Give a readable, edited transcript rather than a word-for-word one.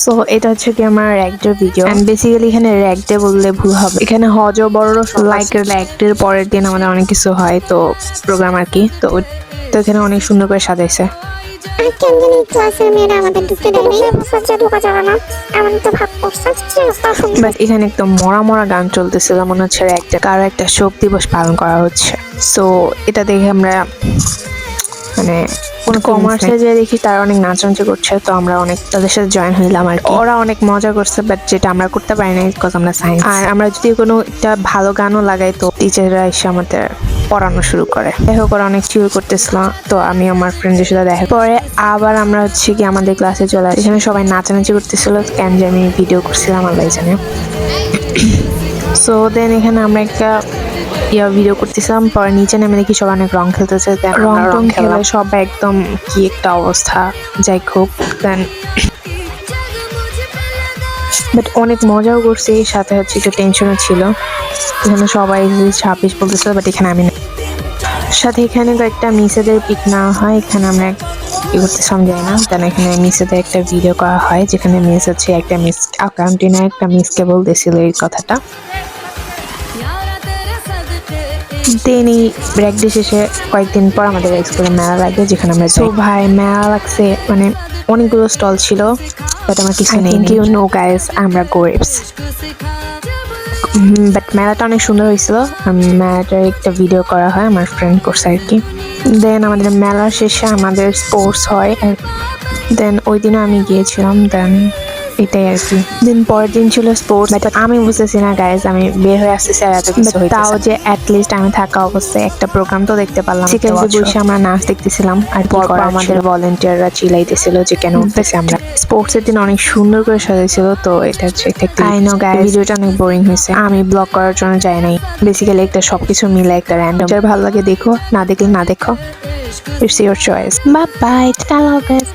So এটা হচ্ছে কি আমার র্যাক ডে ভিডিও, এন্ড বেসিক্যালি এখানে র্যাক ডে বললে ভুল হবে, এখানে হজ ও বড় লাইক র্যাক ডের পরের দিন আমাদের অনেক কিছু হয়, তো প্রোগ্রাম আর কি। তো এখানে অনেক সুন্দর করে সাজাইছে। ক্লাসের মেয়েরা আমাদের ঢুকতে দেয়নি, ঢোকা যাবে না এমন তো ভাব করছে। বাট এখানে একদম মরা মরা গান চলতেছিল, মনে হচ্ছে কারো একটা শোক দিবস পালন করা হচ্ছে। সো এটা দেখে আমরা মানে কমার্সে যে দেখি তারা অনেক নাচানাচি করছে, তো আমরা অনেক তাদের সাথে জয়েন হইলাম আর কি। ওরা অনেক মজা করছে, বাট যেটা আমরা করতে পারি না বিকজ আমরা সায়েন্স। আর আমরা যদি কোনো একটা ভালো গানও লাগাই তো টিচাররা এসে আমাদের পড়ানো শুরু করে। যাই হোক, ওরা অনেক চিল করতেছিল, তো আমি আমার ফ্রেন্ডের সাথে দেখা পরে আবার আমরা হচ্ছে কি আমাদের ক্লাসে চলে আসি। এখানে সবাই নাচানাচি করতেছিল, কেন যে আমি ভিডিও করছিলাম আল্লাহ জানে। সো দেন এখানে আমরা একটা ভিডিও করতেছিলাম, পরে নিচে নেমে দেখি সবাই অনেক রং খেলতেছে। রং টং খেলে সবাই একদম কি একটা অবস্থা, যাই হোক। দেন বাট অনেক মজাও করছি, সাথে হচ্ছে একটু টেনশনও ছিল। এখানে সবাই 26 বলতেছিল, বাট এখানে আমি না। সাথে এখানে কয়েকটা মিসেদের পিক নেওয়া হয়, এখানে আমরা কি করতেছিলাম জানি না। দেন এখানে মিসেদের একটা ভিডিও করা হয়, যেখানে মিস হচ্ছে একটা মিস অ্যাকাউন্টিনা একটা মিসকে বলতেছিল এই কথাটা। দেন এই ব্রেক ডে শেষে কয়েকদিন পর আমাদের স্কুলে মেলা লাগে, যেখানে আমরা তো ভাই মেলা লাগছে, মানে অনেকগুলো স্টল ছিল, বাট আমার কিছু নেই। ইউ নো গাইস, আমরা গরিবস। বাট মেলাটা অনেক সুন্দর হয়েছিল, মেলাটার একটা ভিডিও করা হয়, আমার ফ্রেন্ড করছে আর কি। দেন আমাদের মেলার শেষে আমাদের স্পোর্টস হয়, দেন ওই দিনও আমি গিয়েছিলাম। দেন এটাই আর কি। দিন পরের দিন ছিল স্পোর্টস, বাট আমি বুঝতেছি না গাইজ, আমি বের হয়ে আসতেছি আর এত কিছু হইতেছে। তাও যে অ্যাটলিস্ট আমি থাকা অবস্থায় একটা প্রোগ্রাম তো দেখতে পারলাম। সেকেন্ডে বসে আমরা নাচ দেখতেছিলাম, আর পরপর আমাদের ভলেন্টিয়াররা চিল্লাইতেছিল যে কেন উঠতেছি আমরা। স্পোর্টসের দিন অনেক সুন্দর করে সাজাইছিল, তো এটা হচ্ছে একটা আই নো গাইজ, ভিডিওটা অনেক বোরিং হয়েছে, আমি ব্লগ করার জন্য যাই নাই। বেসিক্যালি একটা সবকিছু মিলে একটা র্যান্ডম, যার ভালো লাগে দেখো, না দেখলে না দেখো, it's your choice. Bye bye, tata guys.